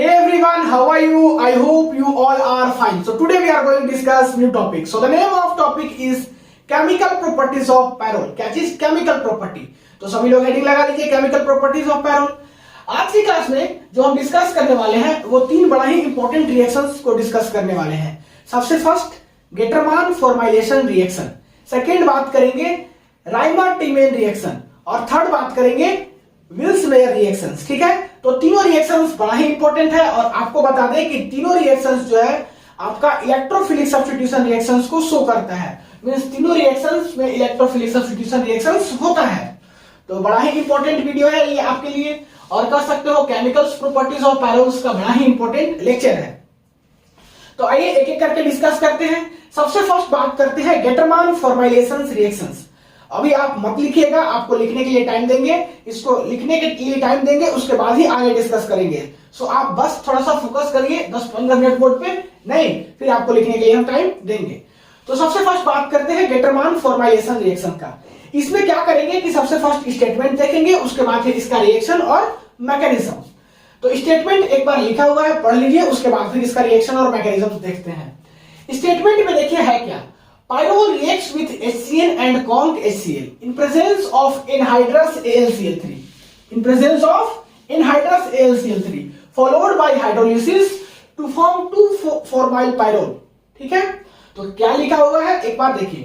Hey everyone, how are you? I hope you all are fine. So today we are going to discuss new topic. So the name of topic is chemical properties of pyrrole. क्या चीज? chemical property. तो सभी लोग heading लगा लीजिए chemical properties of pyrrole. आज की class में जो हम डिस्कस करने वाले हैं वो तीन बड़ा ही इंपॉर्टेंट रिएक्शंस को डिस्कस करने वाले हैं. सबसे फर्स्ट गेटरमान फॉर्माइलेशन रिएक्शन, सेकेंड बात करेंगे राइमर टीमेन रिएक्शन और थर्ड बात करेंगे विल्स मेयर रिएक्शंस. ठीक है, तो तीनों रिएक्शंस बड़ा ही इंपॉर्टेंट है और आपको बता दें कि तीनों रिएक्शंस जो है आपका इलेक्ट्रोफिलिक सब्स्टिट्यूशन रिएक्शंस को शो करता है. मींस तीनों रिएक्शंस में इलेक्ट्रोफिलिक सब्स्टिट्यूशन रिएक्शंस होता है. तो बड़ा ही इंपॉर्टेंट वीडियो है ये आपके लिए और कह सकते हो केमिकल्स प्रॉपर्टीज ऑफ पैरोल्स का बड़ा ही इंपॉर्टेंट लेक्चर है. तो आइए एक एक करके डिस्कस करते हैं. सबसे फर्स्ट बात करते हैं गेटरमान फॉर्माइलेशन रिएक्शंस. अभी आप मत लिखिएगा, आपको लिखने के लिए टाइम देंगे, इसको लिखने के लिए टाइम देंगे, उसके बाद ही आगे डिस्कस करेंगे. सो आप बस थोड़ा सा फोकस करिए 10-15 मिनट बोर्ड पे, नहीं फिर आपको लिखने के लिए हम टाइम देंगे. तो सबसे फर्स्ट बात करते हैं गेटरमान फॉर्माइलेशन रिएक्शन का. इसमें क्या करेंगे कि सबसे फर्स्ट स्टेटमेंट देखेंगे, उसके बाद फिर इसका रिएक्शन और मैकेनिज्म. तो स्टेटमेंट एक बार लिखा हुआ है, पढ़ लीजिए, उसके बाद फिर इसका रिएक्शन और मैकेनिज्म देखते हैं. स्टेटमेंट में देखिए है क्या, pyrrole reacts with HCl and conc HCl in presence of anhydrous AlCl3 followed by hydrolysis to form 2-formyl pyrrole. ठीक है, तो क्या लिखा हुआ है एक बार देखिए.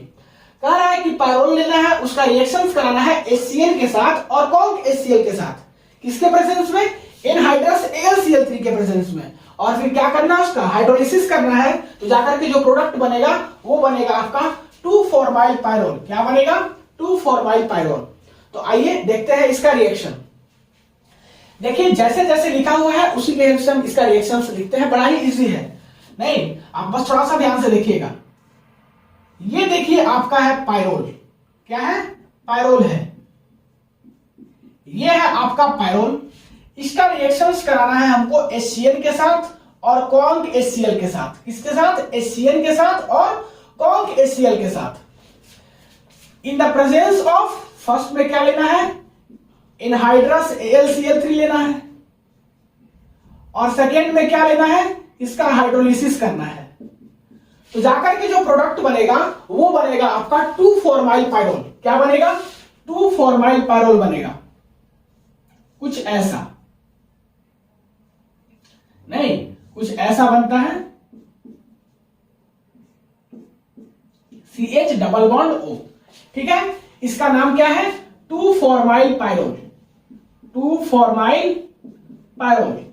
कह रहा है कि पायरोल लेना है, उसका रिएक्शंस कराना है HCl के साथ और conc HCl के साथ. किसके प्रेजेंस में? एनहाइड्रस AlCl3 के प्रेजेंस में. और फिर क्या करना है, उसका हाइड्रोलिसिस करना है. तो जाकर के जो प्रोडक्ट बनेगा वो बनेगा आपका 2-formyl pyrrole. क्या बनेगा? 2-formyl pyrrole. तो आइए देखते हैं इसका रिएक्शन. देखिए जैसे जैसे लिखा हुआ है उसी के हिसाब से इसका रिएक्शन लिखते हैं. बड़ा ही इजी है, नहीं आप बस थोड़ा सा ध्यान से देखिएगा. ये देखिए आपका है पायरोल. क्या है? पायरोल है. ये है आपका पायरोल. इसका रिएक्शंस कराना है हमको HCl के साथ और conc HCl के साथ. किसके साथ? HCl के साथ और conc HCl के साथ. इन द प्रेजेंस ऑफ, फर्स्ट में क्या लेना है? एनहाइड्रस AlCl3 लेना है और सेकेंड में क्या लेना है? इसका हाइड्रोलिसिस करना है. तो जाकर के जो प्रोडक्ट बनेगा वो बनेगा आपका 2-formyl pyrrole. क्या बनेगा? 2-formyl pyrrole बनेगा. कुछ ऐसा नहीं, कुछ ऐसा बनता है CH डबल बॉन्ड O. ठीक है, इसका नाम क्या है? 2-formyl pyrrole. 2-formyl pyrrole.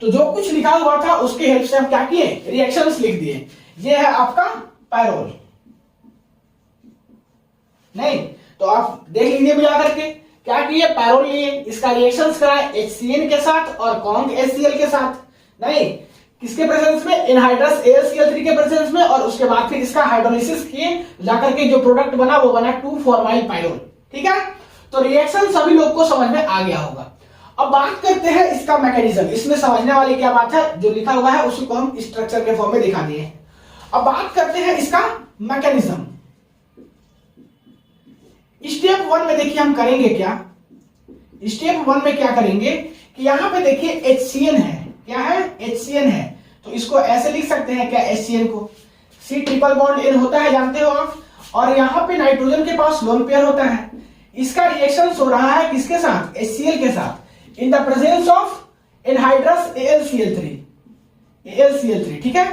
तो जो कुछ लिखा हुआ था उसके हेल्प से हम क्या किए? रिएक्शंस लिख दिए. ये है आपका पायरोल. नहीं तो आप देख लीजिए मिला करके क्या किए. पायरोल लिए, इसका रिएक्शंस कराए HCl के साथ और conc HCl के साथ. नहीं किसके प्रेजेंस में? एनहाइड्रस AlCl3 के प्रेजेंस में. और उसके बाद फिर इसका हाइड्रोलिसिस किए, जाकर के जो प्रोडक्ट बना वो बना 2-formyl pyrrole. ठीक है, तो रिएक्शन सभी लोग को समझ में आ गया होगा. अब बात करते हैं इसका मैकेनिज्म. इसमें समझने वाली क्या बात है, जो लिखा हुआ है उसी को हम स्ट्रक्चर के फॉर्म में दिखा दिए. अब बात करते हैं इसका मैकेनिज्म. स्टेप 1 में देखिए हम करेंगे क्या. स्टेप 1 में क्या करेंगे कि यहां पे देखिए HCl है. क्या है? HCl है. तो इसको ऐसे लिख सकते हैं क्या, HCl को C ट्रिपल बॉन्ड N होता है, जानते हो आप. और यहां पे नाइट्रोजन के पास लोन पेयर होता है. इसका रिएक्शन हो रहा है किसके साथ? HCl के साथ. इन the presence of anhydrous AlCl3. ठीक है,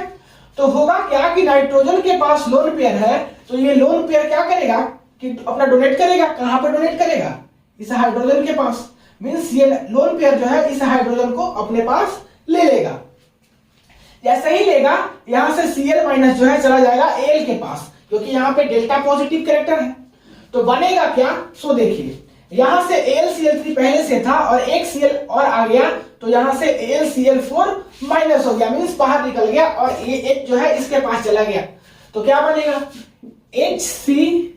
तो होगा क्या कि नाइट्रोजन के पास लोन पेयर है, तो ये लोन पेयर क्या करेगा कि अपना डोनेट करेगा. कहां पे डोनेट करेगा? इस हाइड्रोजन के पास. मींस ये लोन पेयर जो है इस हाइड्रोजन को अपने पास ले लेगा. जैसे ही लेगा यहां से Cl माइनस जो है चला जाएगा Al के पास, क्योंकि यहां पे डेल्टा पॉजिटिव कैरेक्टर है. तो बनेगा क्या? सो देखिए यहां से AlCl3 पहले से था और एक Cl और आ गया, तो यहां से AlCl4 माइनस हो गया, मींस बाहर निकल गया और ये एक जो है इसके पास चला गया. तो क्या बनेगा? HC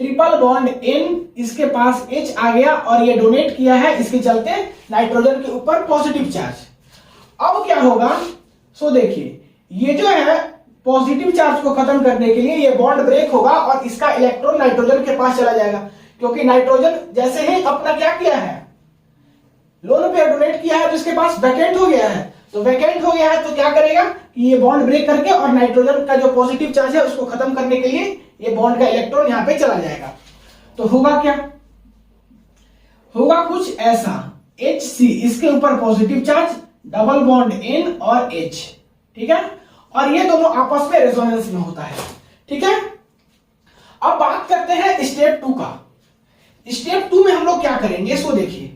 ट्रिपल बॉन्ड N, इसके पास H आ गया और ये डोनेट किया है, इसके चलते नाइट्रोजन के ऊपर पॉजिटिव चार्ज. अब क्या होगा? सो देखिए ये जो है पॉजिटिव चार्ज को खत्म करने के लिए ये बॉन्ड ब्रेक होगा और इसका इलेक्ट्रॉन नाइट्रोजन के पास चला जाएगा, क्योंकि नाइट्रोजन जैसे ही अपना क्या किया है, लोन पेयर डोनेट किया है तो इसके पास वैकेंट हो गया है, तो वैकेंट हो गया है तो क्या करेगा कि ये बॉन्ड ब्रेक करके और नाइट्रोजन का जो पॉजिटिव चार्ज है उसको खत्म करने के लिए ये बॉन्ड का इलेक्ट्रॉन यहाँ पे चला जाएगा। तो होगा क्या, होगा कुछ ऐसा, HC इसके ऊपर positive charge, double bond N और H, ठीक है, और ये दोनों आपस में रेजोनेंस में होता है, ठीक है। अब बात करते हैं स्टेप 2 का। स्टेप 2 में हम लोग क्या करेंगे इसको देखिए।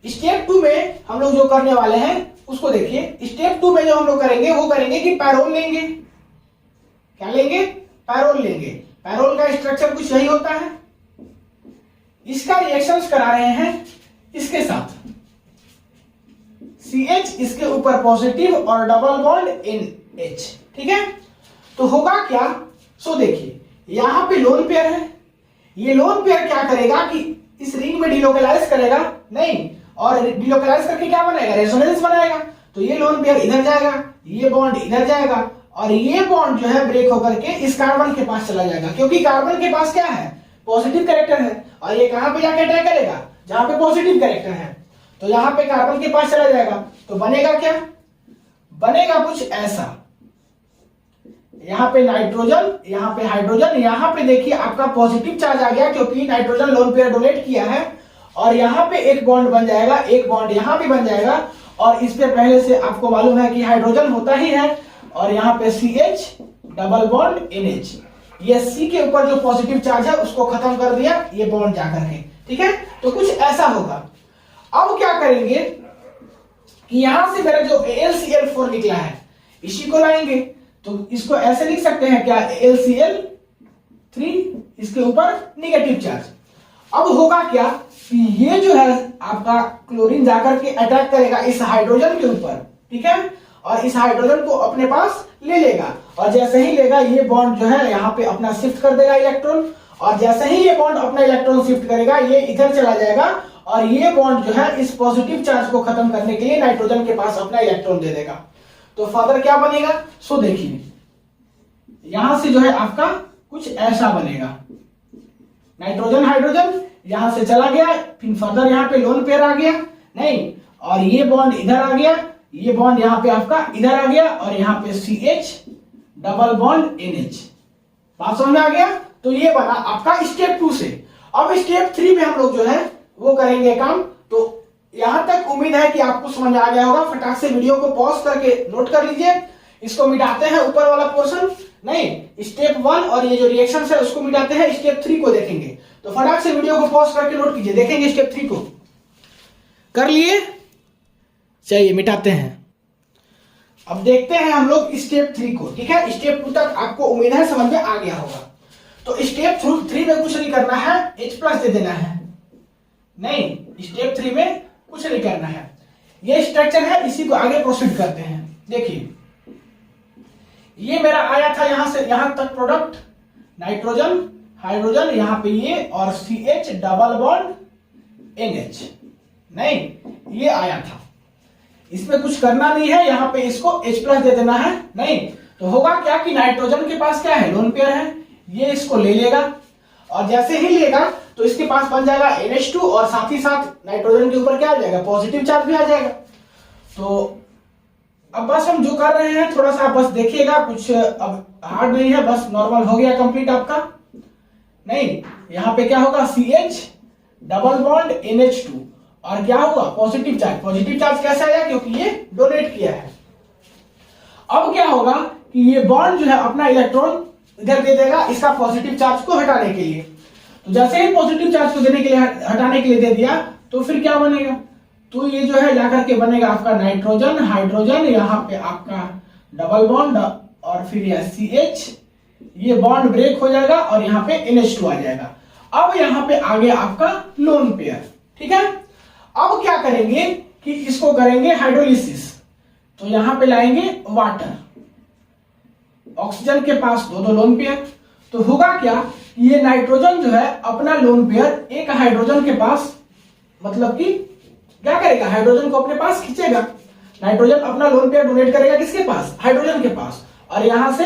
स्टेप 2 में हम लोग जो करने वाले हैं उसको देखिए। स्टेप 2 में जो हम लोग करेंगे वो करेंगे कि पैरोल लेंगे। क्या लेंगे, पैरोल लेंगे। पैरोल का स्ट्रक्चर कुछ यही होता है। इसका रिएक्शंस करा रहे हैं इसके साथ, CH इसके ऊपर पॉजिटिव और डबल बॉन्ड NH, ठीक है। तो होगा क्या, सो देखिए यहां पे लोन पेयर है, ये लोन पेयर क्या करेगा कि इस रिंग में डिलोकलाइज करेगा नहीं, और डिलोकलाइज करके क्या बनाएगा, रेजोनेंस बनाएगा। तो ये लोन पेयर इधर जाएगा, ये बॉन्ड इधर जाएगा, और ये बॉन्ड जो है ब्रेक होकर के इस कार्बन के पास चला जाएगा, क्योंकि कार्बन के पास क्या है, पॉजिटिव कैरेक्टर है, और ये कहां पे जाके अटैक करेगा, जहां पे पॉजिटिव कैरेक्टर है। तो यहां पे कार्बन के पास चला जाएगा, तो बनेगा क्या, बनेगा कुछ ऐसा। यहाँ पे नाइट्रोजन, यहाँ पे हाइड्रोजन, यहाँ पे देखिए आपका पॉजिटिव चार्ज आ गया क्योंकि नाइट्रोजन लोन पेयर डोनेट किया है, और यहाँ पे एक बॉन्ड बन जाएगा, एक बॉन्ड यहाँ भी बन जाएगा, और इस पे पहले से आपको मालूम है कि हाइड्रोजन होता ही है, और यहाँ पे CH डबल बॉन्ड NH, ये C के ऊपर जो पॉजिटिव चार्ज है उसको खत्म कर दिया ये बॉन्ड जाकर के, ठीक है। तो कुछ ऐसा होगा। अब क्या करेंगे कि यहां से मेरा जो AlCl4 निकला है इसी को लाएंगे, तो इसको ऐसे लिख सकते हैं क्या, AlCl3 इसके ऊपर निगेटिव चार्ज। अब होगा क्या कि ये जो है आपका क्लोरीन जाकर के अटैक करेगा इस हाइड्रोजन के ऊपर, ठीक है, और इस हाइड्रोजन को अपने पास ले लेगा, और जैसे ही लेगा ये बॉन्ड जो है यहाँ पे अपना शिफ्ट कर देगा इलेक्ट्रॉन, और जैसे ही ये बॉन्ड अपना इलेक्ट्रॉन शिफ्ट करेगा ये इधर चला जाएगा, और ये बॉन्ड जो है इस पॉजिटिव चार्ज को खत्म करने के लिए नाइट्रोजन के पास अपना इलेक्ट्रॉन दे देगा। तो फर्दर क्या बनेगा, सो देखिए यहां से जो है आपका कुछ ऐसा बनेगा, नाइट्रोजन हाइड्रोजन यहां से चला गया, फिर फर्दर यहाँ पे लोन पेयर आ गया नहीं, और ये बॉन्ड इधर आ गया, ये बॉन्ड यहाँ पे आपका इधर आ गया, और यहाँ पे CH डबल बॉन्ड NH। बात समझ में आ गया। तो ये बना आपका स्टेप 2 से। अब स्टेप 3 में हम लोग जो है वो करेंगे काम। तो यहां तक उम्मीद है कि आपको समझ आ गया होगा। फटाक से वीडियो को पॉज करके नोट कर लीजिए। इसको मिटाते हैं ऊपर वाला पोर्शन, नहीं स्टेप 1 और ये जो रिएक्शन है उसको मिटाते हैं, स्टेप 3 को देखेंगे। तो फटाक से वीडियो को पॉज करके नोट कीजिए, देखेंगे स्टेप 3 को। कर लिए, चलिए मिटाते हैं। अब देखते हैं हम लोग स्टेप 3 को, ठीक है। स्टेप 2 तक आपको उम्मीद है समझ में आ गया होगा। तो स्टेप 3 में कुछ नहीं करना है, H+ दे देना है, नहीं स्टेप 3 में कुछ नहीं करना है। ये स्ट्रक्चर है, इसी को आगे प्रोसीड करते हैं। देखिए ये मेरा आया था यहां से यहां तक प्रोडक्ट, नाइट्रोजन हाइड्रोजन यहाँ पे ये, और CH डबल बॉन्ड NH, नहीं ये आया था। इसमें कुछ करना नहीं है, यहाँ पे इसको H+ दे देना है, नहीं। तो होगा क्या कि नाइट्रोजन के पास क्या है, लोन पेयर है, ये इसको ले लेगा, और जैसे ही लेगा तो इसके पास बन जाएगा NH2, और साथ ही साथ नाइट्रोजन के ऊपर क्या आ जाएगा, पॉजिटिव चार्ज भी आ जाएगा। तो अब बस हम जो कर रहे हैं थोड़ा सा बस देखिएगा, कुछ अब हार्ड नहीं है, बस नॉर्मल हो गया कंप्लीट आपका। नहीं यहाँ पे क्या होगा, CH डबल बॉन्ड NH2, और क्या होगा, पॉजिटिव चार्ज। पॉजिटिव चार्ज कैसे आया, क्योंकि ये डोनेट किया है। अब क्या होगा कि ये बॉन्ड जो है अपना इलेक्ट्रॉन इधर दे देगा इसका पॉजिटिव चार्ज को हटाने के लिए। तो जैसे ही पॉजिटिव चार्ज को देने के लिए हटाने के लिए दे दिया, तो फिर क्या बनेगा, तो ये जो है जाकर के बनेगा आपका नाइट्रोजन हाइड्रोजन, यहाँ पे आपका डबल बॉन्ड, और फिर यह CH, ये बॉन्ड ब्रेक हो जाएगा, और यहाँ पे NH2 आ जाएगा। अब यहाँ पे आ गया आपका लोन पेयर, ठीक है। अब क्या करेंगे कि इसको करेंगे हाइड्रोलिसिस। तो यहाँ पे लाएंगे वाटर, ऑक्सीजन के पास दो लोन पेयर। तो होगा क्या, ये नाइट्रोजन जो है अपना लोन पेयर एक हाइड्रोजन के पास, मतलब कि क्या करेगा, हाइड्रोजन को अपने पास खींचेगा। नाइट्रोजन अपना लोन पेयर डोनेट करेगा किसके पास, हाइड्रोजन के पास, और यहां से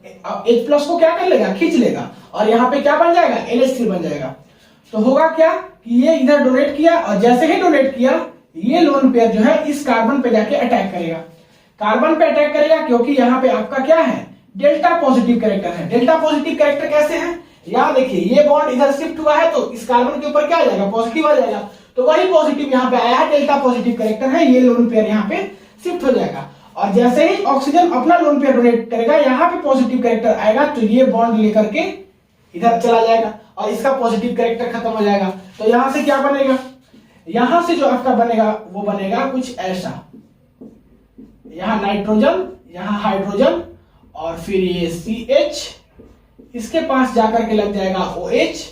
H+ को क्या कर लेगा, खींच लेगा, और यहाँ पे क्या बन जाएगा, NH3 बन जाएगा। तो होगा क्या कि ये इधर डोनेट किया और जैसे ही डोनेट किया ये लोन पेयर जो है इस कार्बन पे जाके अटैक करेगा। कार्बन पे अटैक करेगा क्योंकि यहाँ पे आपका क्या है, डेल्टा पॉजिटिव कैरेक्टर है। डेल्टा पॉजिटिव कैरेक्टर कैसे है, यहाँ देखिए ये बॉन्ड इधर शिफ्ट हुआ है तो इस कार्बन के ऊपर क्या आ जाएगा, पॉजिटिव आ जाएगा। तो वही पॉजिटिव यहाँ पे आया है, डेल्टा पॉजिटिव कैरेक्टर है, ये लोन पेयर यहाँ पे शिफ्ट हो जाएगा। और जैसे ही ऑक्सीजन अपना लोन पेयर डोनेट करेगा यहाँ पे पॉजिटिव कैरेक्टर आएगा तो ये बॉन्ड लेकर के इधर चला जाएगा और इसका पॉजिटिव कैरेक्टर खत्म हो जाएगा। तो यहां से क्या बनेगा, यहां से जो आपका बनेगा वो बनेगा कुछ ऐसा, यहां नाइट्रोजन, यहां हाइड्रोजन और फिर ये CH, इसके पास जाकर के लग जाएगा OH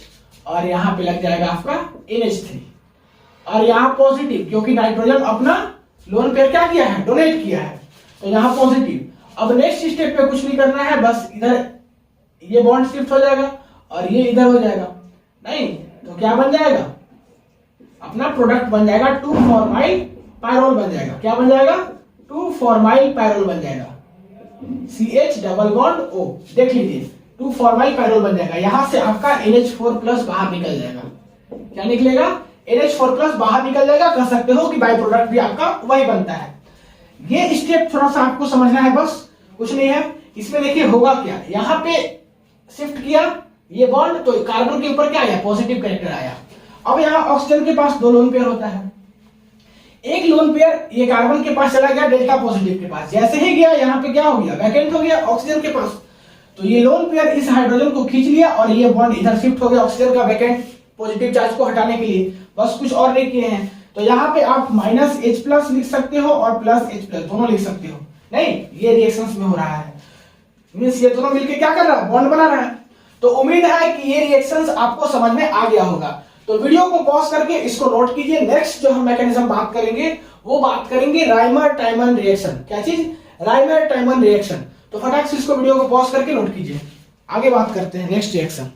और यहां पे लग जाएगा आपका NH3 और यहां पॉजिटिव क्योंकि नाइट्रोजन अपना लोन पेयर क्या किया है, डोनेट किया है, तो यहां पॉजिटिव। अब नेक्स्ट स्टेप पे कुछ नहीं करना है, बस इधर ये बॉन्ड शिफ्ट हो जाएगा और ये इधर हो जाएगा, नहीं तो क्या बन जाएगा, अपना प्रोडक्ट बन जाएगा 2-फॉर्माइल पायरोल बन जाएगा। क्या बन जाएगा, 2-फॉर्माइल पायरोल बन जाएगा, CH डबल बॉन्ड O, देख लीजिए 2-फॉर्माइल पायरोल बन जाएगा। यहां से आपका NH4+ बाहर निकल जाएगा। क्या निकलेगा, NH4+ बाहर निकल जाएगा। कह सकते हो कि बाई प्रोडक्ट भी आपका वही बनता है। ये स्टेप थोड़ा सा आपको समझना है, बस कुछ नहीं है। इसमें देखिए होगा क्या, यहाँ पे शिफ्ट किया ये बॉन्ड तो कार्बन के ऊपर क्या आया, पॉजिटिव कैरेक्टर आया। अब यहाँ ऑक्सीजन के पास 2 लोन पेयर होता है, एक लोन पेयर ये कार्बन के पास चला गया डेल्टा पॉजिटिव के पास, जैसे ही गया यहाँ पे क्या हो गया, वैकेंट हो गया ऑक्सीजन के पास, तो ये लोन पेयर इस हाइड्रोजन को खींच लिया और ये बॉन्ड इधर शिफ्ट हो गया ऑक्सीजन का वैकेंट पॉजिटिव चार्ज को हटाने के लिए, बस कुछ और नहीं किए हैं। तो यहाँ पे आप -H+ लिख सकते हो और +H+ दोनों लिख सकते हो। नहीं, ये रिएक्शंस में हो रहा है, मींस ये दोनों मिलके क्या कर रहा है, बॉन्ड बना रहा है। तो उम्मीद है कि ये रिएक्शंस आपको समझ में आ गया होगा। तो वीडियो को पॉज करके इसको नोट कीजिए। नेक्स्ट जो हम मैकेनिज्म बात करेंगे वो बात करेंगे राइमर-टाइमन रिएक्शन। क्या चीज, राइमर-टाइमन रिएक्शन। तो फटाक से इसको वीडियो को पॉज करके नोट कीजिए, आगे बात करते हैं नेक्स्ट रिएक्शन।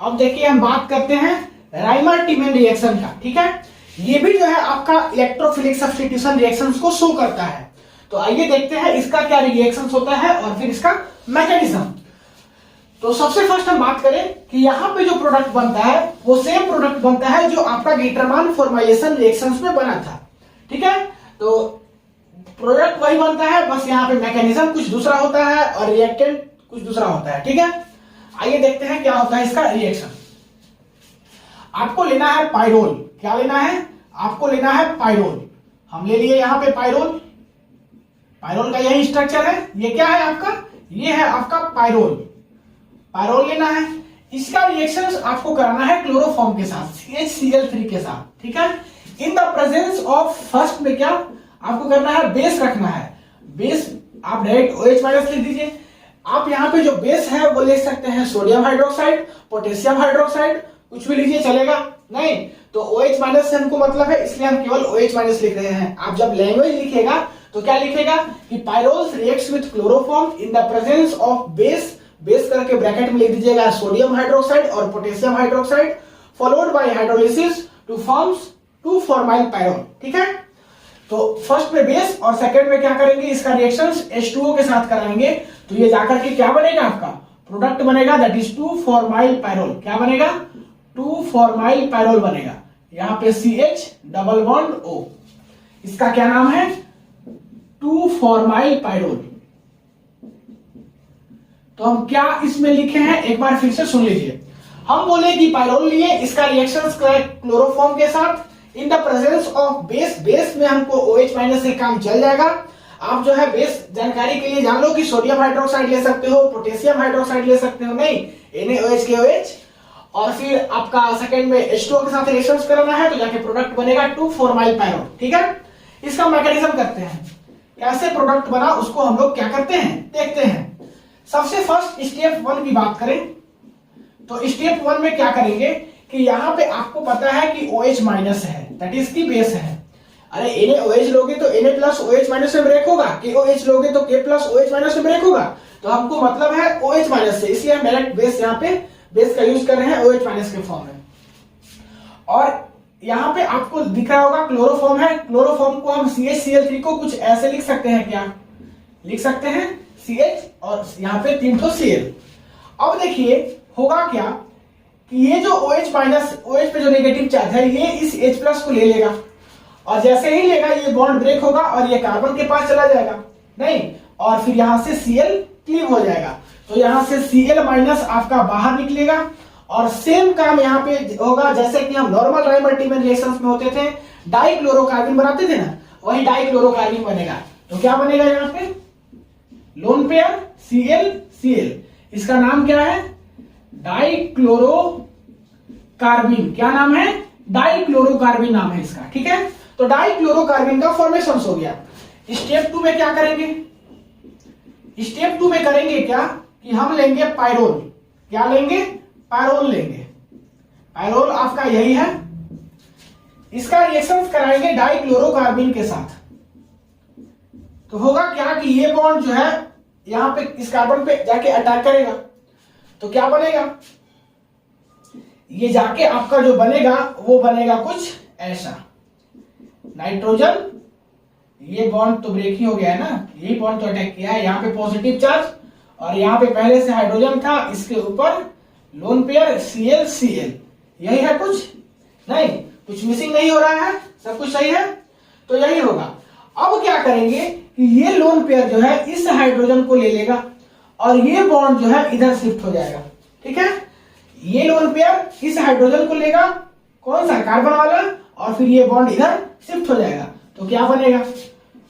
अब देखिए हम बात करते हैं राइमर-टाइमन रिएक्शन का, ठीक है। ये भी जो है आपका इलेक्ट्रोफिलिक सब्स्टिट्यूशन रिएक्शंस को शो करता है। तो आइए देखते हैं इसका क्या रिएक्शंस होता है और फिर इसका मैकेनिज्म। तो सबसे फर्स्ट हम बात करें कि यहाँ पे जो प्रोडक्ट बनता है वो सेम प्रोडक्ट बनता है जो आपका ग्लिटरमान फॉर्माइलेशन रिएक्शंस में बना था, ठीक है। तो प्रोडक्ट वही बनता है, बस यहाँ पे मैकेनिज्म कुछ दूसरा होता है और रिएक्टेंट कुछ दूसरा होता है, ठीक है। आइए देखते हैं क्या होता है इसका रिएक्शन। आपको लेना है पायरोल। क्या लेना है, आपको लेना है पायरोल। हम ले लिए यहाँ पे पायरोल। पायरोल का यही स्ट्रक्चर है। ये क्या है आपका, ये है आपका पायरोल। पायरोल लेना है, इसका रिएक्शन आपको कराना है क्लोरोफॉर्म के साथ, CHCl3 के साथ, ठीक है। इन द प्रेजेंस ऑफ, फर्स्ट में क्या आपको करना है, बेस रखना है। बेस आप डायरेक्ट OH- लिख दीजिए। आप यहाँ पे जो बेस है वो ले सकते हैं सोडियम हाइड्रोक्साइड, पोटेशियम हाइड्रोक्साइड, कुछ भी लीजिए चलेगा। नहीं तो OH- से हमको मतलब है, इसलिए हम केवल OH- लिख रहे हैं। आप जब लैंग्वेज लिखेगा तो क्या लिखेगा कि pyrroles reacts with chloroform in the presence of base, base करके ब्रैकेट में लिख दीजिएगा सोडियम हाइड्रोक्साइड और potassium hydroxide, followed by hydrolysis to forms 2-फॉर्माइल पायरोल, ठीक है। तो फर्स्ट में बेस और सेकंड में क्या करेंगे, इसका रिएक्शंस H2O के साथ कराएंगे। तो ये जाकर के क्या बनेगा, आपका प्रोडक्ट बनेगा, दैट इज 2-फॉर्माइल पायरोल। क्या बनेगा, 2-फॉर्माइल पायरोल बनेगा। यहाँ पे CH डबल बॉन्ड O, इसका क्या नाम है, 2-फॉर्माइल पायरोल। तो हम क्या इसमें लिखे हैं, एक बार फिर से सुन लीजिए। हम बोले कि पायरोल लिए, इसका रिएक्शंस क्लोरोफॉर्म के साथ इन the presence of base. Base में हमको OH- से काम चल जाएगा। आप जो है बेस जानकारी के लिए जान लो कि सोडियम हाइड्रोक्साइड ले सकते हो, पोटेशियम हाइड्रोक्साइड ले सकते हो, नहीं NaOH के OH, और फिर आपका सेकंड में H2O के साथ रिएक्शंस कराना है तो जाके प्रोडक्ट बनेगा 2-फॉर्माइल पायरोल, ठीक है। इसका मैकेनिज्म करते हैं, कैसे प्रोडक्ट बना उसको हम लोग क्या करते हैं, देखते हैं। सबसे फर्स्ट स्टेप 1 की बात करें तो स्टेप 1 में क्या करेंगे कि यहाँ पे आपको पता है कि OH- है, दैट इज की बेस है। अरे NaOH लोगे तो Na+OH- से ब्रेक होगा, KOH लोगे तो K+OH- से ब्रेक होगा। तो हमको मतलब है OH- से, इसलिए हम डायरेक्ट बेस यहाँ पे बेस का यूज कर रहे हैं OH- के फॉर्म में। और यहाँ पे आपको दिख रहा होगा क्लोरोफॉर्म है, क्लोरोफॉर्म को हम CHCl3 को कुछ ऐसे लिख सकते हैं, क्या लिख सकते हैं, CH और यहाँ पे 3 ठो Cl। अब देखिए होगा क्या कि ये जो OH माइनस, OH पे जो नेगेटिव चार्ज है ये इस H प्लस को ले लेगा, और जैसे ही लेगा ये बॉन्ड ब्रेक होगा और ये कार्बन के पास चला जाएगा, नहीं, और फिर यहां से Cl क्लीव हो जाएगा। तो यहां से Cl माइनस आपका बाहर निकलेगा, और सेम काम यहाँ पे होगा जैसे कि हम नॉर्मल डाइमल्टीबल रिएक्शंस में होते थे, डाइक्लोरोकार्बन बनाते थे ना, वही डाइक्लोरोकार्बन बनेगा। तो क्या बनेगा यहाँ पे, लोन पेयर Cl Cl, इसका नाम क्या है, डाइक्लोरोकार्बन। क्या नाम है, डाइक्लोरोकार्बन नाम है इसका, ठीक है। तो डाइक्लोरोकार्बन का फॉर्मेशन हो गया। स्टेप 2 में क्या करेंगे, स्टेप 2 में करेंगे क्या कि हम लेंगे पायरोल। क्या लेंगे, पायरोल लेंगे। पायरोल आपका यही है, इसका रिएक्शन कराएंगे डाइक्लोरोकार्बन के साथ। तो होगा क्या कि ये बॉन्ड जो है यहां पे इस कार्बन पे जाके अटैक करेगा, तो क्या बनेगा, ये जाके आपका जो बनेगा वो बनेगा कुछ ऐसा, नाइट्रोजन, ये बॉन्ड तो ब्रेक ही हो गया है ना, यही बॉन्ड तो अटैक किया है, यहाँ पे पॉजिटिव चार्ज और यहाँ पे पहले से हाइड्रोजन था, इसके ऊपर लोन पेयर Cl Cl, यही है कुछ, नहीं कुछ मिसिंग नहीं हो रहा है, सब कुछ सही है, तो यही होगा। अब क्या करेंगे कि ये लोन पेयर जो है इस हाइड्रोजन को ले लेगा और ये बॉन्ड जो है इधर शिफ्ट हो जाएगा, ठीक है। ये लोन पेयर इस हाइड्रोजन को लेगा, कौन सा, कार्बन वाला, और फिर ये बॉन्ड इधर शिफ्ट हो जाएगा। तो क्या बनेगा,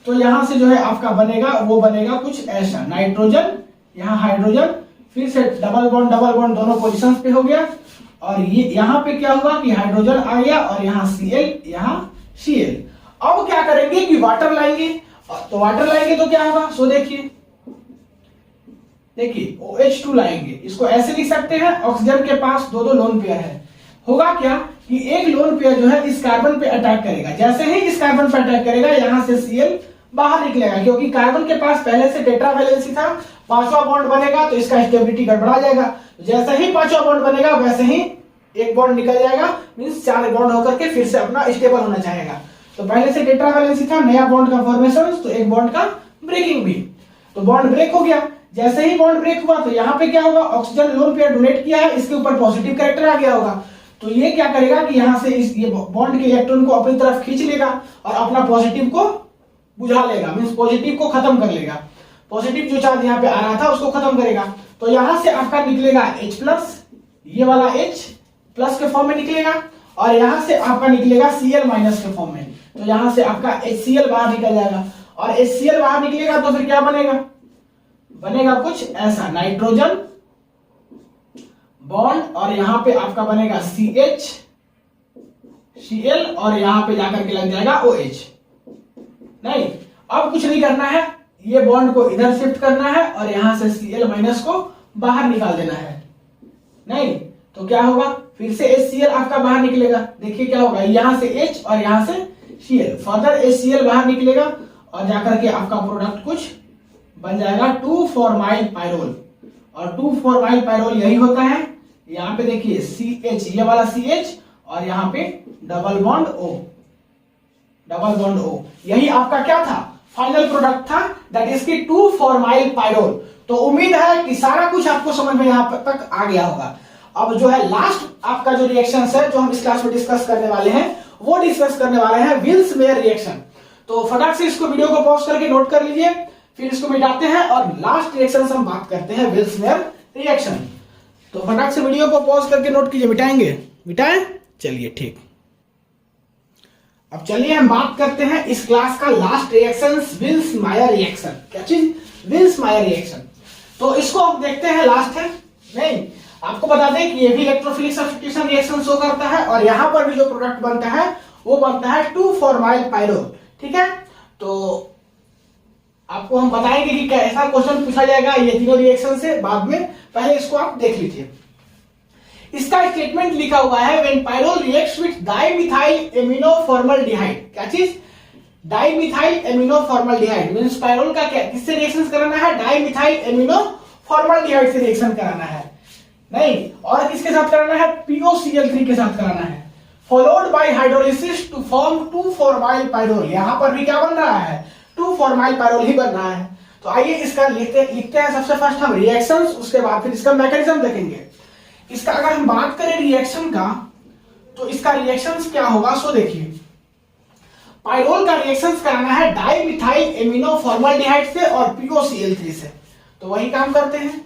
तो यहां से जो है आपका बनेगा वो बनेगा कुछ ऐसा, नाइट्रोजन, यहाँ हाइड्रोजन, फिर से डबल बॉन्ड दोनों पोजीशंस पे हो गया, और ये यहाँ पे क्या होगा कि हाइड्रोजन आ गया और यहाँ Cl, यहाँ Cl। अब क्या करेंगे कि वाटर लाएंगे, तो वाटर लाएंगे तो क्या होगा, सो देखिए OH2 लाएंगे, इसको ऐसे लिख सकते हैं, ऑक्सीजन के पास दो लोन पेयर है। होगा क्या कि एक लोन पेयर जो है इस कार्बन पे अटैक करेगा, जैसे ही इस कार्बन पे अटैक करेगा यहां से Cl बाहर निकलेगा, क्योंकि कार्बन के पास पहले से टेट्रा वैलेंसी था, पांचवा बॉन्ड बनेगा तो इसका स्टेबिलिटी गड़बड़ा जाएगा, जैसे ही पांचवा बॉन्ड बनेगा वैसे ही एक बॉन्ड निकल जाएगा, मींस 4 बॉन्ड होकर के फिर से अपना स्टेबल होना चाहेगा। तो पहले से टेट्रा वैलेंसी था, नया बॉन्ड का फॉर्मेशन, तो एक बॉन्ड का ब्रेकिंग भी, तो बॉन्ड ब्रेक हो गया। जैसे ही बॉन्ड ब्रेक हुआ तो यहाँ पे क्या होगा, ऑक्सीजन लोन पेयर डोनेट किया है, इसके ऊपर पॉजिटिव कैरेक्टर आ गया होगा, तो ये क्या करेगा कि यहाँ से ये बॉन्ड के इलेक्ट्रॉन को अपनी तरफ खींच लेगा और अपना पॉजिटिव को बुझा लेगा, मींस पॉजिटिव को खत्म कर लेगा, पॉजिटिव जो चार्ज यहाँ पे आ रहा था उसको खत्म करेगा। तो यहां से आपका निकलेगा H प्लस, ये वाला H प्लस के फॉर्म में निकलेगा, और यहां से आपका निकलेगा Cl माइनस के फॉर्म में, तो यहां से आपका HCl बाहर निकल जाएगा, और HCl बाहर निकलेगा तो फिर क्या बनेगा, बनेगा कुछ ऐसा, नाइट्रोजन बॉन्ड, और यहां पे आपका बनेगा CH Cl, और यहां पे जाकर के लग जाएगा OH। नहीं, अब कुछ नहीं करना है, ये बॉन्ड को इधर शिफ्ट करना है और यहां से Cl माइनस को बाहर निकाल देना है। नहीं तो क्या होगा, फिर से HCl आपका बाहर निकलेगा, देखिए क्या होगा, यहां से H और यहां से Cl, फर्दर HCl बाहर निकलेगा और जाकर के आपका प्रोडक्ट कुछ बन जाएगा 2,4-माइल पायरोल, और 2,4-माइल पायरोल यही होता है। यहाँ पे देखिए CH, ये वाला CH, और यहाँ पे डबल बॉन्ड O, यही आपका क्या था, फाइनल प्रोडक्ट था, दैट इज की 2,4-माइल पायरोल। तो उम्मीद है कि सारा कुछ आपको समझ में यहाँ तक आ गया होगा। अब जो है लास्ट आपका जो रिएक्शन है जो हम इस क्लास में डिस्कस करने वाले हैं, वो डिस्कस करने वाले हैं विल्स मेयर रिएक्शन। तो फटाक से इसको वीडियो को पॉज करके नोट कर लीजिए, फिर इसको मिटाते हैं और लास्ट रिएक्शन हम बात करते हैं विल्स मेयर रिएक्शन। तो फटाक से वीडियो को पॉज करके नोट कीजिए, मिटाएंगे, मिटाएं, चलिए ठीक। अब चलिए हम बात करते हैं इस क्लास का लास्ट रिएक्शन, विल्स मायर रिएक्शन। क्या चीज, विल्स मायर रिएक्शन। तो इसको हम देखते हैं, लास्ट है नहीं, आपको बता दें कि ये भी इलेक्ट्रोफिलिक सब्स्टिट्यूशन रिएक्शन शो करता है, और यहां पर भी जो प्रोडक्ट बनता है वो बनता है 2,4-माइल पायरोल, ठीक है। तो आपको हम बताएंगे कि कैसा क्वेश्चन पूछा जाएगा ये तीनों रिएक्शन से बाद में, पहले इसको आप देख लीजिए। इसका स्टेटमेंट लिखा हुआ है, when pyrrole reacts with dimethyl aminoformaldehyde. क्या चीज, डाइमिथाइल एमिनोफॉर्मल्डिहाइड, मींस पायरोल का क्या, किससे रिएक्शन कराना है, डाइमिथाइल एमिनोफॉर्मल्डिहाइड से रिएक्शन कराना है, नहीं, और किसके साथ कराना है, POCl3 के साथ कराना है, followed by hydrolysis to form 2,4-माइल पायरोल। यहां पर भी क्या बन रहा है, 2,4-माइल पायरोल ही बन रहा है। तो आइए इसका लिखते हैं सबसे फर्स्ट हम रिएक्शंस, उसके बाद फिर इसका मैकेनिज्म देखेंगे। इसका अगर हम बात करें रिएक्शन का, तो इसका रिएक्शंस क्या होगा, सो देखिए पाइरोल का रिएक्शंस कराना है डाइमिथाइल एमिनो फॉर्मल्डिहाइड से और POCl3 से। तो वही काम करते हैं।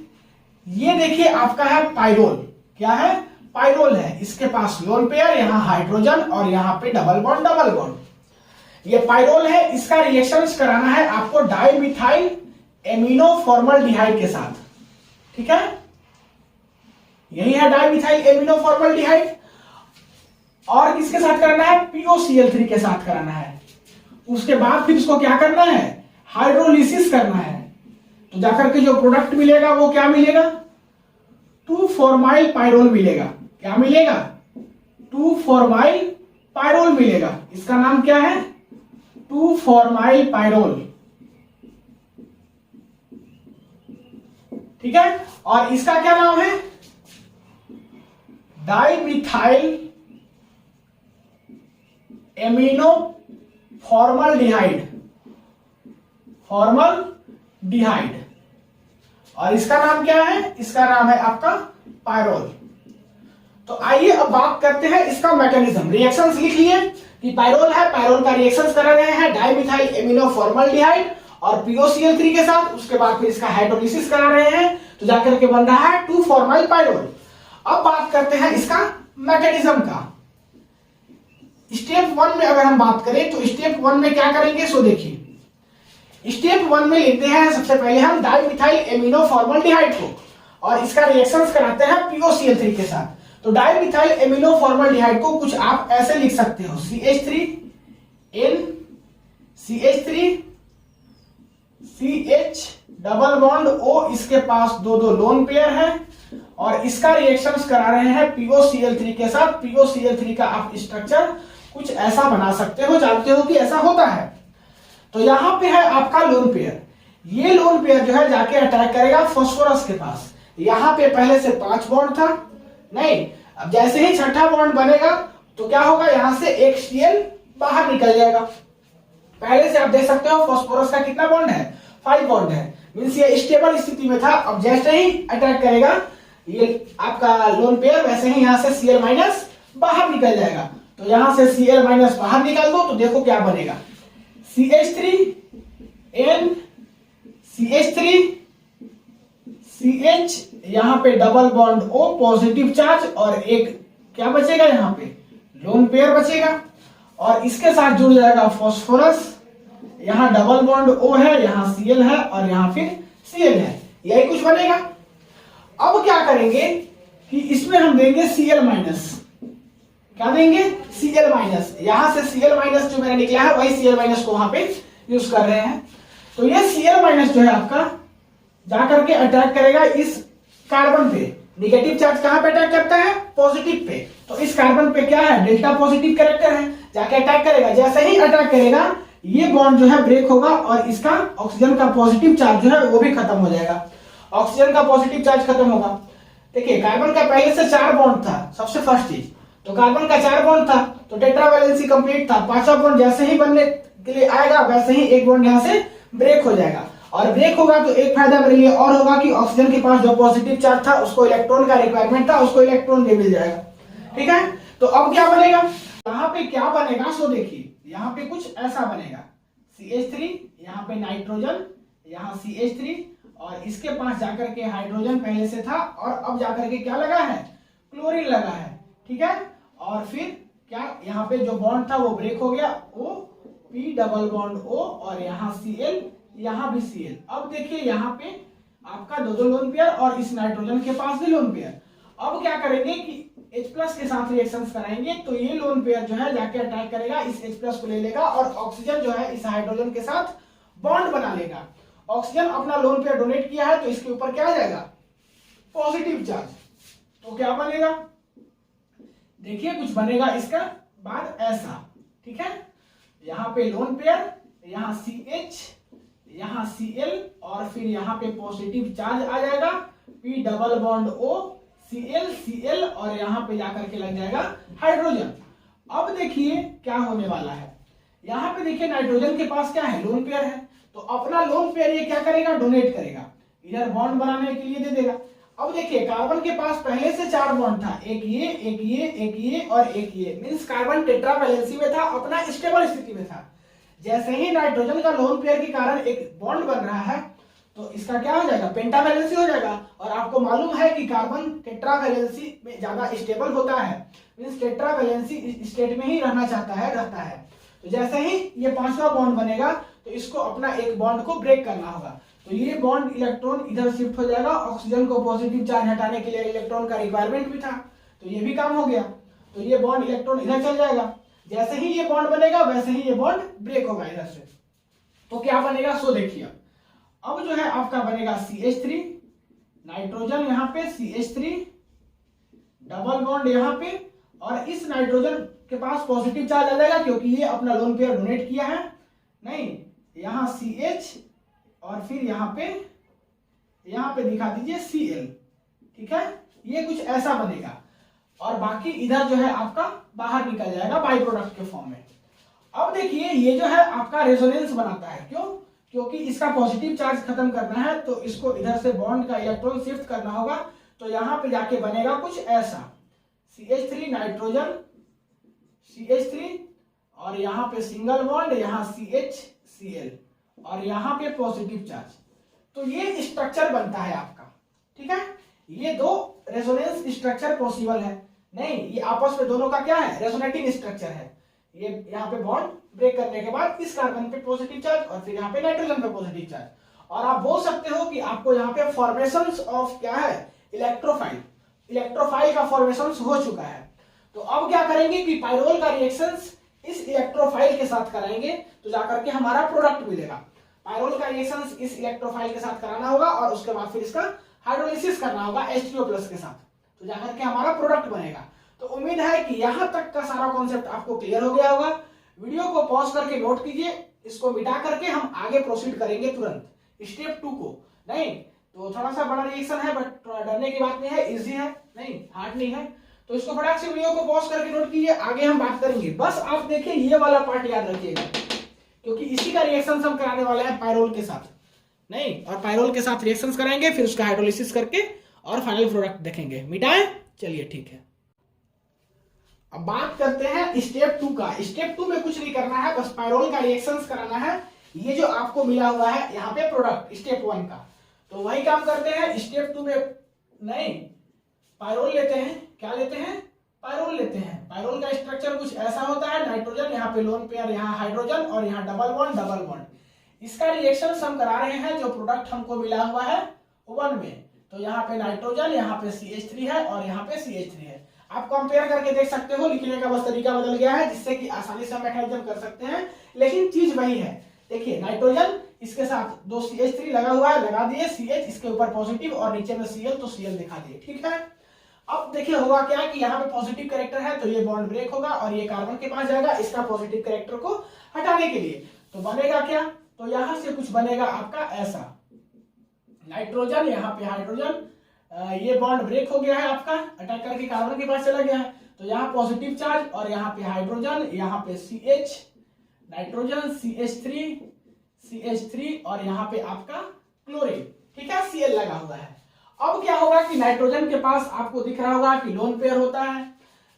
ये देखिए आपका है पाइरोल, क्या है, पाइरोल है, इसके पास लोन पेयर, यहां हाइड्रोजन और यहां पे डबल बॉन्ड। ये पाइरोल है, इसका रिएक्शंस कराना है आपको डाइमिथाइल एमिनो फॉर्मल्डिहाइड के साथ, ठीक है, यही है डाइमिथाइल एमिनो फॉर्मल्डिहाइड। और किसके साथ कराना है, POCl3 के साथ कराना है। उसके बाद फिर इसको क्या करना है, हाइड्रोलिसिस करना है। तो जाकर के जो प्रोडक्ट मिलेगा वो क्या मिलेगा, 2-फॉर्माइल पाइरोल मिलेगा। क्या मिलेगा, 2-फॉर्माइल पाइरोल मिलेगा। इसका नाम क्या है, 2-फॉर्माइल पाइरोल, ठीक है। और इसका क्या नाम है, डाइमिथाइल एमिनो फॉर्मल्डिहाइड, और इसका नाम क्या है, इसका नाम है आपका पाइरोल। तो आइए अब बात करते हैं इसका मैकेनिज्म। रिएक्शंस लिख लिए कि पाइरोल है, पाइरोल का रिएक्शंस करा गए हैं डाइमिथाइल एमिनो फॉर्मल्डिहाइड और POCl3 के साथ। उसके बाद फिर इसका हाइड्रोलिसिस करा रहे हैं, तो जाकर के बन रहा है 2-फॉर्माइल पाइरोल। अब बात करते हैं इसका मैकेनिज्म का। स्टेप 1 में अगर हम बात करें तो स्टेप 1 में क्या करेंगे, सो देखिए स्टेप 1 में लिखते हैं सबसे पहले हम डाइमिथाइल एमिनो फॉर्मल्डिहाइड को, और इसका रिएक्शंस कराते हैं POCl3 के साथ। तो डाइमिथाइल एमिनो फॉर्मल्डिहाइड को कुछ आप ऐसे लिख सकते हो, CH3N CH3 CH double bond O, इसके पास दो लोन पेयर है, और इसका रिएक्शंस करा रहे हैं POCl3 के साथ। POCl3 का आप स्ट्रक्चर कुछ ऐसा बना सकते हो, जानते हो कि ऐसा होता है। तो यहां पे है आपका लोन पेयर, ये लोन पेयर जो है जाके अटैक करेगा फास्फोरस के पास। यहां पे पहले से 5 बॉन्ड था, नहीं, अब जैसे ही छठा बॉन्ड बनेगा तो क्या होगा, यहां से एक Cl बाहर निकल जाएगा। पहले से आप देख सकते हो फास्फोरस का कितना बॉन्ड है, 5 बॉन्ड है, मींस ये स्टेबल स्थिति में था। अब जैसे ही अटैक करेगा ये आपका लोन पेयर, वैसे ही यहां से Cl माइनस बाहर निकल जाएगा। तो यहां से Cl माइनस बाहर निकाल दो तो देखो क्या बनेगा, CH3N CH3 CH, यहां पे double bond O positive charge, और एक क्या बचेगा, यहां पे लोन पेयर बचेगा, और इसके साथ जुड़ जाएगा फास्फोरस। यहां डबल बॉन्ड O है, यहां Cl है, और यहां फिर Cl है, यही कुछ बनेगा। अब क्या करेंगे कि इसमें हम देंगे Cl माइनस, क्या देंगे, Cl माइनस। यहां से Cl माइनस जो मेरा निकला है वही Cl माइनस को वहां पे यूज कर रहे हैं। तो ये Cl माइनस जो है आपका जाकर के अटैक करेगा इस कार्बन पे। निगेटिव चार्ज कहां पे अटैक करता है, पॉजिटिव पे। तो इस कार्बन पे क्या है, डेल्टा पॉजिटिव कैरेक्टर है, जाके अटैक करेगा। जैसे ही अटैक करेगा ये बॉन्ड जो है ब्रेक होगा, और इसका ऑक्सीजन का पॉजिटिव चार्ज जो है वो भी खत्म हो जाएगा। ऑक्सीजन का पॉजिटिव चार्ज खत्म होगा। देखिए कार्बन का पहले से 4 बॉन्ड था, सबसे फर्स्ट चीज तो कार्बन का 4 बॉन्ड था, तो टेट्रावैलेंसी कंप्लीट था। 5वां बॉन्ड जैसे ही बनने के लिए आएगा वैसे ही एक बॉन्ड यहां से ब्रेक हो जाएगा, और ब्रेक होगा तो एक फायदा मेरे लिए और होगा कि ऑक्सीजन के पास जो पॉजिटिव चार्ज था उसको इलेक्ट्रॉन का रिक्वायरमेंट था, उसको इलेक्ट्रॉन भी मिल जाएगा, ठीक है। तो अब क्या बनेगा, यहाँ पे क्या बनेगा, सो देखिए यहाँ पे कुछ ऐसा बनेगा, CH3, यहाँ पे नाइट्रोजन, यहाँ CH3, और इसके पास जाकर के हाइड्रोजन पहले से था, और अब जाकर के क्या लगा है, क्लोरीन लगा है, ठीक है। और फिर क्या, यहाँ पे जो बॉन्ड था वो ब्रेक हो गया, O P double bond O, और यहाँ Cl, यहाँ भी Cl। अब देखिए यहाँ पे आपका दो लोन पेयर, और इस नाइट्रोजन के पास भी लोन पेयर। अब क्या करेंगे कि H+ के साथ रिएक्शंस कराएंगे, तो ये लोन पेयर जो है जाके अटैक करेगा, इस H+ को ले लेगा, और ऑक्सीजन जो है इस हाइड्रोजन के साथ बॉन्ड बना लेगा। ऑक्सीजन अपना लोन पेयर डोनेट किया है, तो इसके ऊपर क्या आ जाएगा, पॉजिटिव चार्ज। तो क्या बनेगा, देखिए कुछ बनेगा इसका बाद ऐसा, ठीक है। यहाँ पे लोन पेयर, यहाँ CH, यहाँ Cl, और फिर यहाँ पे पॉजिटिव चार्ज आ जाएगा, P double bond O Cl, और यहाँ पे जाकर के लग जाएगा हाइड्रोजन। अब देखिए क्या होने वाला है, यहाँ पे देखिए नाइट्रोजन के पास क्या है, लोन पेयर है, तो अपना लोन पेयर ये क्या करेगा, डोनेट करेगा, इधर बॉन्ड बनाने के लिए दे देगा। अब देखिए कार्बन के पास पहले से 4 बॉन्ड था, एक ये एक ये एक ये और एक ये, मींस कार्बन टेट्रा वैलेंसी में था, अपना स्टेबल स्थिति में था। जैसे ही नाइट्रोजन का लोन पेयर के कारण एक बॉन्ड बन रहा है तो इसका क्या हो जाएगा, पेंटा वैलेंसी हो जाएगा। और आपको मालूम है कि कार्बन टेट्रा वैलेंसी में ज्यादा स्टेबल होता है, मींस टेट्रा वैलेंसी स्टेट में ही रहना चाहता है, रहता है। तो जैसे ही ये 5वां बॉन्ड बनेगा तो इसको अपना एक बॉन्ड को ब्रेक करना होगा, तो ये बॉन्ड इलेक्ट्रॉन इधर शिफ्ट हो जाएगा। ऑक्सीजन को पॉजिटिव चार्ज हटाने के लिए इलेक्ट्रॉन का रिक्वायरमेंट भी था, तो ये भी काम हो गया। तो ये बॉन्ड इलेक्ट्रॉन इधर चल जाएगा। जैसे ही ये बॉन्ड बनेगा वैसे ही ये बॉन्ड ब्रेक होगा इधर से। तो क्या बनेगा सो देखिए, अब जो है आपका बनेगा CH3, नाइट्रोजन यहाँ पे CH3, डबल बॉन्ड यहाँ पे, और इस नाइट्रोजन के पास पॉजिटिव चार्ज आ जाएगा क्योंकि ये अपना लोन पेयर डोनेट किया है। नहीं, यहाँ CH और फिर यहाँ पे दिखा दीजिए Cl, ठीक है, ये कुछ ऐसा बनेगा। और बाकी इधर जो है आपका बाहर निकल जाएगा बाई प्रोडक्ट के फॉर्म में। अब देखिए ये जो है आपका रेजोनेंस बनाता है, क्यों, क्योंकि इसका पॉजिटिव चार्ज खत्म करना है तो इसको इधर से बॉन्ड का इलेक्ट्रॉन शिफ्ट करना होगा। तो यहाँ पे जाके बनेगा कुछ ऐसा, CH3 नाइट्रोजन CH3 और यहाँ पे सिंगल बॉन्ड, यहाँ CH Cl और यहाँ पे पॉजिटिव चार्ज। तो ये स्ट्रक्चर बनता है आपका, ठीक है। ये दो रेजोनेंस स्ट्रक्चर पॉसिबल है। नहीं, ये आपस में दोनों का क्या है, रेजोनेटिंग स्ट्रक्चर है। ये यहाँ पे बॉन्ड ब्रेक करने के बाद इस कार्बन पे पॉजिटिव चार्ज और फिर यहाँ पे नाइट्रोजन पे पॉजिटिव चार्ज। और आप बोल सकते हो कि आपको यहाँ पे फॉर्मेशंस ऑफ क्या है, इलेक्ट्रोफाइल का फॉर्मेशंस हो चुका है। तो अब क्या करेंगे कि पायरोल का रिएक्शंस इस इलेक्ट्रोफाइल के साथ कराएंगे तो जाकर के हमारा प्रोडक्ट मिलेगा। पायरोल का रिएक्शंस इस इलेक्ट्रोफाइल के साथ कराना होगा और उसके बाद फिर इसका हाइड्रोलिसिस करना होगा H2O+ के साथ, तो जाकर के हमारा प्रोडक्ट बनेगा। तो उम्मीद है कि यहां तक का सारा कॉन्सेप्ट आपको क्लियर हो गया होगा। वीडियो को पॉज करके नोट कीजिए, इसको मिटा करके हम आगे प्रोसीड करेंगे तुरंत स्टेप 2 को। नहीं तो थोड़ा सा बड़ा रिएक्शन है बट डरने की बात नहीं है, इजी है, नहीं हार्ड नहीं है। तो इसको फटाक से वीडियो को पॉज करके नोट कीजिए, आगे हम बात करेंगे। बस आप देखिए ये वाला पार्ट याद रखिएगा क्योंकि इसी का रिएक्शन हम कराने वाले हैं पायरोल के साथ। नहीं, और पायरोल के साथ रिएक्शंस कराएंगे, फिर उसका हाइड्रोलिसिस करके और फाइनल प्रोडक्ट देखेंगे। मिटाएं, चलिए ठीक है। अब बात करते हैं स्टेप 2 का। स्टेप 2 में कुछ नहीं करना है, बस पायरोल का रिएक्शंस कराना है। ये जो आपको मिला हुआ है यहाँ पे प्रोडक्ट स्टेप 1 का, तो वही काम करते हैं स्टेप 2 में। नहीं, पायरोल लेते हैं, क्या लेते हैं, पायरोल लेते हैं। पायरोल का स्ट्रक्चर कुछ ऐसा होता है, नाइट्रोजन यहाँ पे लोन पेयर, यहाँ हाइड्रोजन और यहाँ डबल बॉन्ड। इसका रिएक्शन हम करा रहे हैं जो प्रोडक्ट हमको मिला हुआ है 1 में। तो यहाँ पे नाइट्रोजन, यहाँ पे CH3 है और यहाँ पे CH3 है। आप कंपेयर करके देख सकते हो, लिखने का बस तरीका बदल गया है जिससे कि आसानी से हम मैकेनिज्म कर सकते हैं, लेकिन चीज वही है। देखिए नाइट्रोजन इसके साथ 2 CH3 लगा हुआ है, लगा दिए CH, इसके ऊपर पॉजिटिव और नीचे में Cl, तो Cl दिखा दिए, ठीक है। अब देखिए होगा क्या कि यहाँ पे पॉजिटिव कैरेक्टर है तो ये बॉन्ड ब्रेक होगा और ये कार्बन के पास जाएगा इसका पॉजिटिव कैरेक्टर को हटाने के लिए। तो बनेगा क्या, तो यहां से कुछ बनेगा आपका ऐसा, नाइट्रोजन यहाँ पे हाइड्रोजन, ये बॉन्ड ब्रेक हो गया है आपका, अटैक करके कार्बन के पास चला गया है। तो यहाँ पॉजिटिव चार्ज और यहाँ पे हाइड्रोजन, यहाँ पे CH, नाइट्रोजन CH3 और यहाँ पे आपका क्लोरीन, ठीक है, Cl लगा हुआ है। अब क्या होगा कि नाइट्रोजन के पास आपको दिख रहा होगा कि लोन पेयर होता है,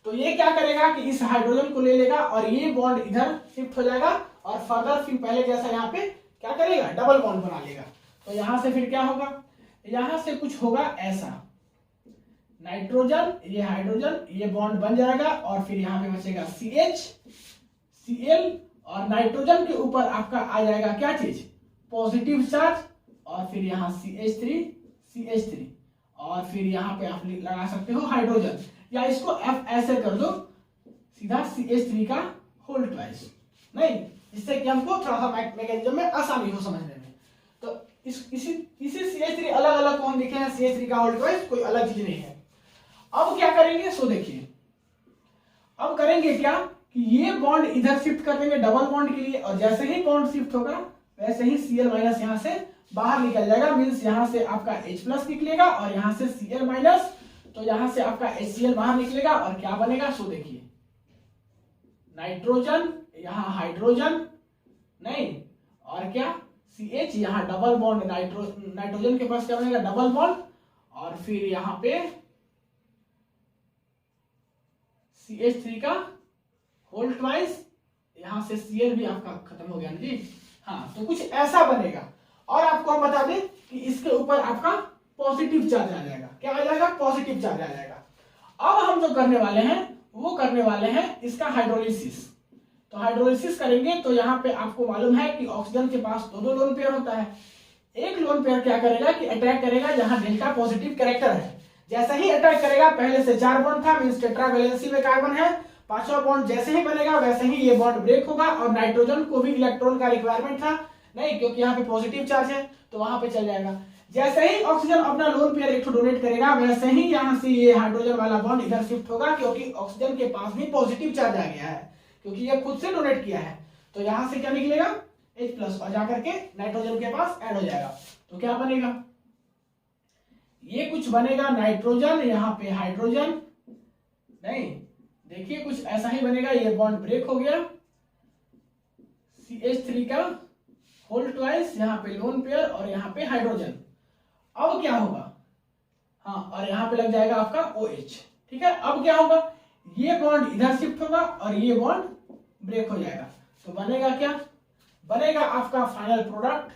तो ये क्या करेगा कि इस हाइड्रोजन को ले लेगा और ये बॉन्ड इधर शिफ्ट हो जाएगा और फर्दर फिर पहले जैसा यहाँ पे क्या करेगा, डबल बॉन्ड बना लेगा। तो यहां से फिर क्या होगा, यहां से कुछ होगा ऐसा, नाइट्रोजन ये हाइड्रोजन, ये बॉन्ड बन जाएगा और फिर यहाँ पे बचेगा CH Cl और नाइट्रोजन के ऊपर आपका आ जाएगा क्या चीज, पॉजिटिव चार्ज और फिर यहाँ CH3 और फिर यहाँ पे आप लगा सकते हो हाइड्रोजन, या इसको F ऐसे कर दो सीधा CH3 का होल ट्वाइस, नहीं, जिससे कि हमको थोड़ा सा मैकेनिज्म में आसानी हो समझने में। तो इसी CH3 अलग अलग को हम लिखे हैं CH3 का होल ट्वाइस, कोई अलग चीज नहीं है। अब क्या करेंगे सो देखिए, अब करेंगे क्या कि ये बॉन्ड इधर शिफ्ट कर देंगे डबल बॉन्ड के लिए, और जैसे ही बॉन्ड शिफ्ट होगा वैसे ही Cl माइनस यहाँ से बाहर निकल जाएगा, मीन्स यहाँ से आपका H+ निकलेगा और यहाँ से Cl माइनस, तो यहाँ से आपका HCl बाहर निकलेगा और क्या बनेगा सो देखिए, नाइट्रोजन यहाँ हाइड्रोजन, नहीं, और क्या CH यहाँ डबल बॉन्ड, नाइट्रोजन के पास क्या बनेगा डबल बॉन्ड और फिर यहाँ पे CH3 का होल ट्वाइस, यहाँ से Cl भी आपका खत्म हो गया ना जी। हाँ, तो कुछ ऐसा बनेगा। और आपको हम बता दें कि इसके ऊपर आपका पॉजिटिव चार्ज आ जाएगा। क्या आ जाएगा? पॉजिटिव चार्ज आ जाएगा। अब हम जो करने वाले हैं वो करने वाले हैं इसका हाइड्रोलिसिस। तो हाइड्रोलिसिस करेंगे तो यहाँ पे आपको मालूम है कि ऑक्सीजन के पास दो लोन पेयर होता है। एक लोन पेयर क्या करेगा कि अटैक करेगा जहां डेल्टा पॉजिटिव कैरेक्टर है। जैसे ही अटैक करेगा, पहले से 4 बॉन्ड था, मींस टेट्रावैलेंसी में कार्बन है, 5वां बॉन्ड जैसे ही बनेगा वैसे ही ये बॉन्ड ब्रेक होगा। और नाइट्रोजन को भी इलेक्ट्रॉन का रिक्वायरमेंट था नहीं, क्योंकि यहाँ पे पॉजिटिव चार्ज है, तो वहां पे चल जाएगा। जैसे ही ऑक्सीजन अपना लोन पेयर एक डोनेट करेगा, वैसे ही यहाँ से ये हाइड्रोजन वाला बॉन्ड इधर शिफ्ट होगा, क्योंकि ऑक्सीजन के पास भी पॉजिटिव चार्ज आ गया है, क्योंकि ये खुद से डोनेट किया है। तो यहाँ से क्या निकलेगा? H+ और जाकर के नाइट्रोजन के पास ऐड हो जाएगा। तो क्या बनेगा? ये कुछ बनेगा नाइट्रोजन, यहाँ पे हाइड्रोजन नहीं, देखिए कुछ ऐसा ही बनेगा। ये बॉन्ड ब्रेक हो गया, CH3 का होल ट्वाइस, यहाँ पे लोन पेयर और यहाँ पे हाइड्रोजन। अब क्या होगा? हाँ, और यहाँ पे लग जाएगा आपका OH। ठीक है, अब क्या होगा? ये बॉन्ड इधर शिफ्ट होगा और ये बॉन्ड ब्रेक हो जाएगा। तो बनेगा क्या? बनेगा आपका फाइनल प्रोडक्ट,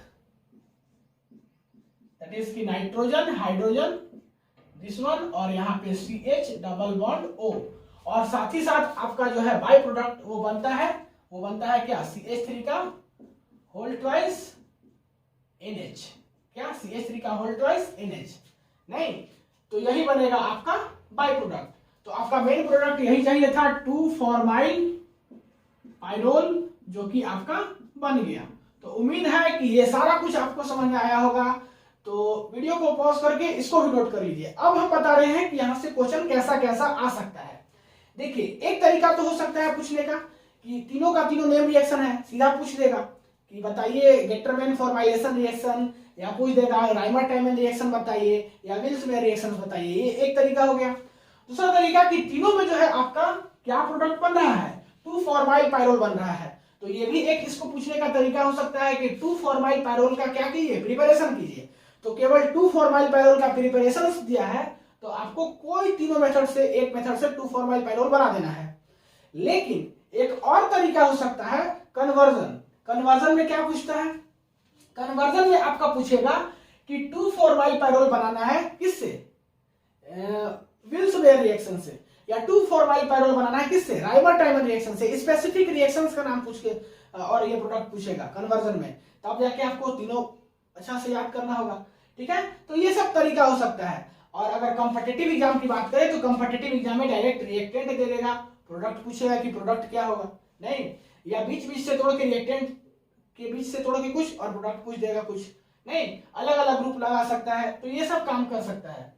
दैट इज की नाइट्रोजन, हाइड्रोजन, दिस वन, और यहाँ पे CH डबल बॉन्ड O। और साथ ही साथ आपका जो है बाई प्रोडक्ट वो बनता है क्या? CH3 का होल ट्वाइस NH। क्या? CH3 का होल ट्वाइस NH नहीं, तो यही बनेगा आपका बाई प्रोडक्ट। तो आपका मेन प्रोडक्ट यही चाहिए था, 2-फॉर्माइल पाइरोल, जो कि आपका बन गया। तो उम्मीद है कि ये सारा कुछ आपको समझ में आया होगा। तो वीडियो को पॉज करके इसको भी नोट कर लीजिए। अब हम बता रहे हैं कि यहाँ से क्वेश्चन कैसा कैसा आ सकता है। देखिए, एक तरीका तो हो सकता है पूछने का कि तीनों का तीनों नेम रिएक्शन है, सीधा पूछ देगा कि बताइए गेटरमैन फॉर्माइलेशन रिएक्शन, या पूछ देगा राइमर-टाइमन रिएक्शन बताइए, या विल्स-मेयर रिएक्शन बताइए। ये एक तरीका हो गया। दूसरा तरीका कि तीनों में जो है आपका क्या प्रोडक्ट बन रहा है? 2-फॉर्माइल पाइरोल बन रहा है। तो ये भी एक इसको पूछने का तरीका हो सकता है कि 2-फॉर्माइल पाइरोल का क्या कीजिए? प्रिपरेशन कीजिए। तो केवल 2-फॉर्माइल पाइरोल का प्रिपरेशन दिया है, तो आपको कोई तीनों मेथड से एक मेथड से 2-फॉर्माइल पाइरोल बना देना है। लेकिन एक और तरीका हो सकता है कन्वर्जन। कन्वर्जन में क्या पूछता है? कन्वर्जन में आपका पूछेगा कि 2-फॉर्माइल पाइरोल बनाना है किससे? विल्स-मेयर रिएक्शन से। या 2-फॉर्माइल पाइरोल बनाना है किससे? राइमर-टाइमन रिएक्शन से। स्पेसिफिक रिएक्शंस का नाम पूछ के और ये प्रोडक्ट पूछेगा कन्वर्जन में, तब जाके आपको तीनों अच्छा से याद करना होगा। ठीक है, तो ये सब तरीका हो सकता है। और अगर कॉम्पिटिटिव एग्जाम की बात करें तो कॉम्पिटिटिव एग्जाम में डायरेक्ट रिएक्टेंट दे देगा, प्रोडक्ट पूछेगा कि प्रोडक्ट क्या होगा नहीं, या बीच बीच से तोड़ के रिएक्टेंट के बीच से तोड़ के कुछ और प्रोडक्ट पूछ देगा कुछ नहीं, अलग अलग ग्रुप लगा सकता है। तो ये सब काम कर सकता है।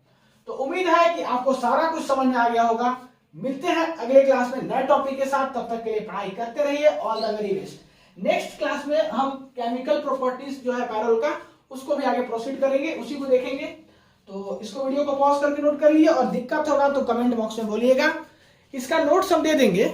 तो उम्मीद है कि आपको सारा कुछ समझ में आ गया होगा। मिलते हैं अगले क्लास में नए टॉपिक के साथ, तब तक के लिए पढ़ाई करते रहिए। All the very best. Next class में हम केमिकल प्रॉपर्टीज जो है पैरोल का, उसको भी आगे प्रोसीड करेंगे, उसी को देखेंगे। तो इसको वीडियो को पॉज करके नोट कर लीजिए, और दिक्कत होगा तो कमेंट बॉक्स में बोलिएगा। इसका नोट्स हम दे देंगे।